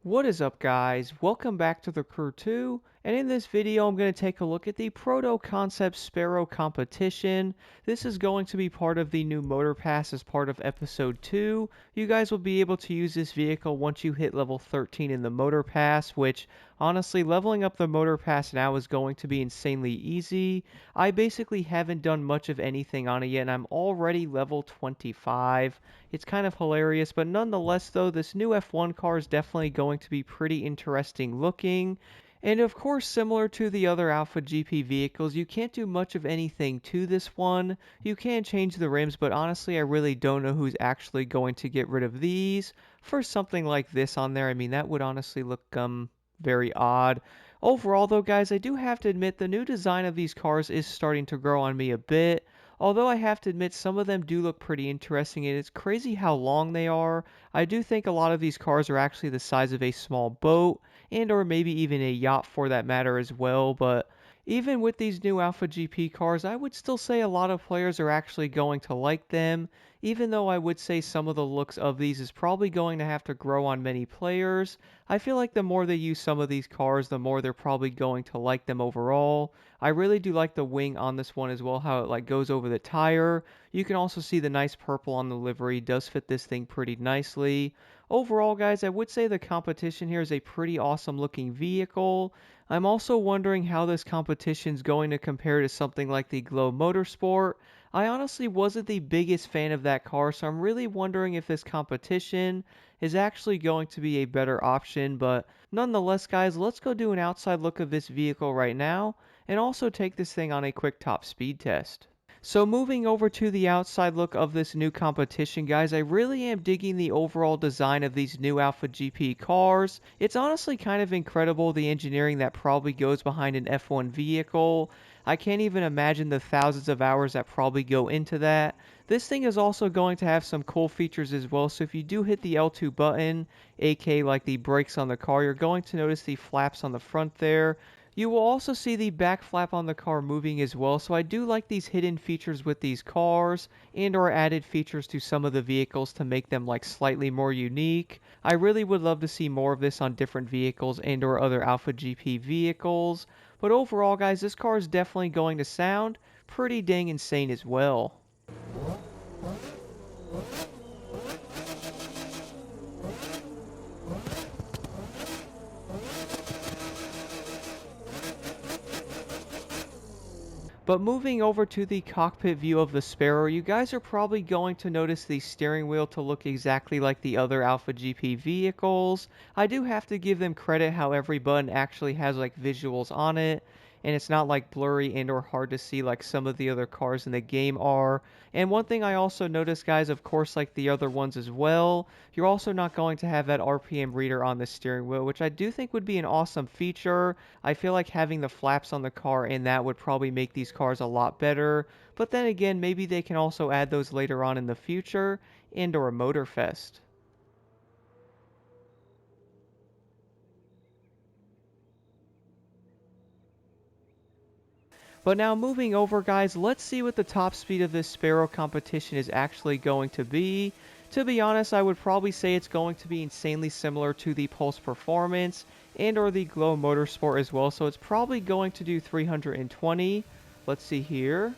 What is up, guys? Welcome back to the Crew 2, and in this video I'm going to take a look at the Proto Concept Sparrow competition. This is going to be part of the new Motor Pass as part of Episode 2. You guys will be able to use this vehicle once you hit level 13 in the Motor Pass, which honestly, leveling up the Motor Pass now is going to be insanely easy. I basically haven't done much of anything on it yet, and I'm already level 25. It's kind of hilarious, but nonetheless though, this new F1 car is definitely going to be pretty interesting looking. And of course, similar to the other Alpha GP vehicles, you can't do much of anything to this one. You can change the rims, but honestly, I really don't know who's actually going to get rid of these. For something like this on there, I mean, that would honestly look, very odd. Overall though, guys, I do have to admit the new design of these cars is starting to grow on me a bit. Although I have to admit some of them do look pretty interesting, and it's crazy how long they are. I do think a lot of these cars are actually the size of a small boat, and or maybe even a yacht for that matter as well. But even with these new Alpha GP cars, I would still say a lot of players are actually going to like them, even though I would say some of the looks of these is probably going to have to grow on many players. I feel like the more they use some of these cars, the more they're probably going to like them overall. I really do like the wing on this one as well, how it like goes over the tire. You can also see the nice purple on the livery does fit this thing pretty nicely. Overall, guys, I would say the competition here is a pretty awesome looking vehicle. I'm also wondering how this competition is going to compare to something like the Glow Motorsport. I honestly wasn't the biggest fan of that car, so I'm really wondering if this competition is actually going to be a better option. But nonetheless, guys, let's go do an outside look of this vehicle right now and also take this thing on a quick top speed test. So moving over to the outside look of this new competition, guys, I really am digging the overall design of these new Alpha GP cars. It's honestly kind of incredible the engineering that probably goes behind an F1 vehicle. I can't even imagine the thousands of hours that probably go into that. This thing is also going to have some cool features as well, so if you do hit the L2 button, aka like the brakes on the car, you're going to notice the flaps on the front there. You will also see the back flap on the car moving as well, so I do like these hidden features with these cars and or added features to some of the vehicles to make them like slightly more unique. I really would love to see more of this on different vehicles and or other Alpha GP vehicles, but overall guys, this car is definitely going to sound pretty dang insane as well. But moving over to the cockpit view of the Sparrow, you guys are probably going to notice the steering wheel to look exactly like the other Alpha GP vehicles. I do have to give them credit how every button actually has like visuals on it, and it's not like blurry and or hard to see like some of the other cars in the game are. And one thing I also noticed, guys, of course like the other ones as well, you're also not going to have that RPM reader on the steering wheel, which I do think would be an awesome feature. I feel like having the flaps on the car and that would probably make these cars a lot better. But then again, maybe they can also add those later on in the future and or a Motorfest. But now moving over, guys, let's see what the top speed of this Sparrow competition is actually going to be. To be honest, I would probably say it's going to be insanely similar to the Pulse Performance and or the Glow Motorsport as well. So it's probably going to do 320. Let's see here.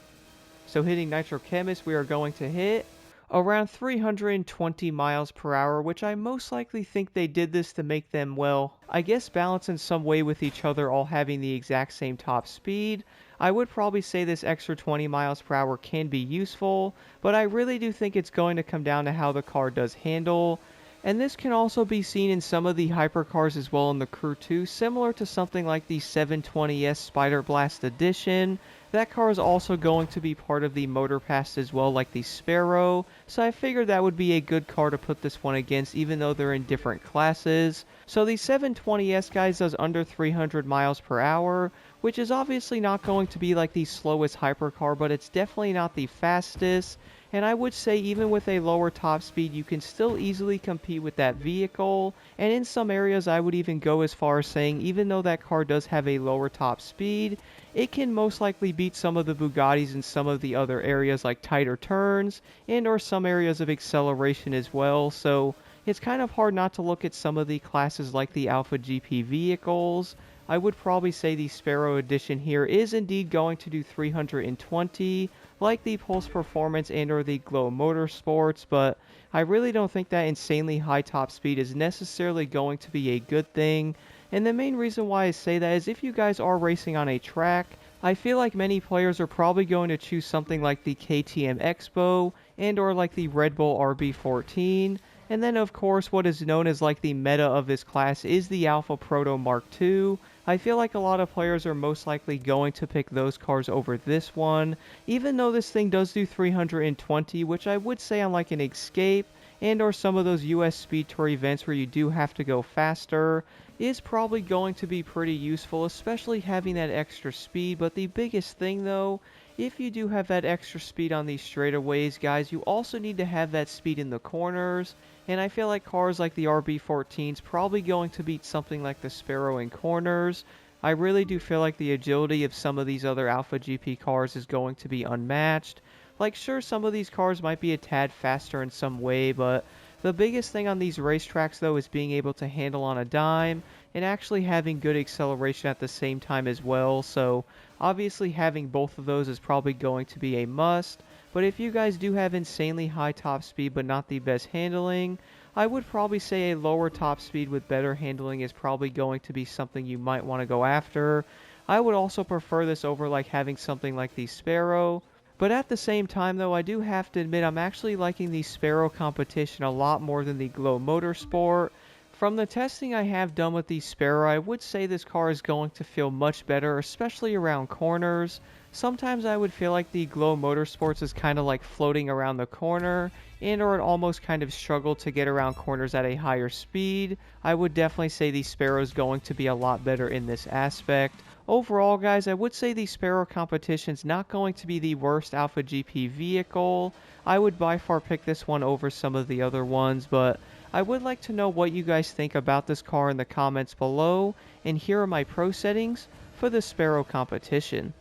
So hitting Nitro Chemist, we are going to hit around 320 miles per hour, which I most likely think they did this to make them, well, I guess balance in some way with each other, all having the exact same top speed. I would probably say this extra 20 miles per hour can be useful, but I really do think it's going to come down to how the car does handle. And this can also be seen in some of the hypercars as well in the Crew 2, similar to something like the 720S Spider Blast Edition. That car is also going to be part of the Motor Pass as well, like the Sparrow, so I figured that would be a good car to put this one against, even though they're in different classes. So the 720S, guys, does under 300 miles per hour, which is obviously not going to be like the slowest hypercar, but it's definitely not the fastest. And I would say even with a lower top speed, you can still easily compete with that vehicle. And in some areas, I would even go as far as saying, even though that car does have a lower top speed, it can most likely beat some of the Bugattis in some of the other areas like tighter turns and or some areas of acceleration as well. So it's kind of hard not to look at some of the classes like the Alpha GP vehicles. I would probably say the Sparrow Edition here is indeed going to do 320, like the Pulse Performance and or the Glow Motorsports, but I really don't think that insanely high top speed is necessarily going to be a good thing. And the main reason why I say that is if you guys are racing on a track, I feel like many players are probably going to choose something like the KTM Expo and or like the Red Bull RB14. And then of course what is known as like the meta of this class is the Alpha Proto Mark II. I feel like a lot of players are most likely going to pick those cars over this one, even though this thing does do 320, which I would say on like an Escape and or some of those US Speed Tour events where you do have to go faster, is probably going to be pretty useful, especially having that extra speed. But the biggest thing though, if you do have that extra speed on these straightaways, guys, you also need to have that speed in the corners. And I feel like cars like the RB14 is probably going to beat something like the Sparrow in corners. I really do feel like the agility of some of these other Alpha GP cars is going to be unmatched. Like, sure, some of these cars might be a tad faster in some way, but the biggest thing on these racetracks, though, is being able to handle on a dime and actually having good acceleration at the same time as well. So, obviously, having both of those is probably going to be a must. But if you guys do have insanely high top speed but not the best handling, I would probably say a lower top speed with better handling is probably going to be something you might want to go after. I would also prefer this over like having something like the Sparrow. But at the same time though, I do have to admit I'm actually liking the Sparrow competition a lot more than the Glow Motorsport. From the testing I have done with the Sparrow, I would say this car is going to feel much better, especially around corners. Sometimes I would feel like the Glow Motorsports is kind of like floating around the corner, and or it almost kind of struggled to get around corners at a higher speed. I would definitely say the Sparrow is going to be a lot better in this aspect. Overall, guys, I would say the Sparrow competition is not going to be the worst Alpha GP vehicle. I would by far pick this one over some of the other ones, but I would like to know what you guys think about this car in the comments below, and here are my pro settings for the Sparrow competition.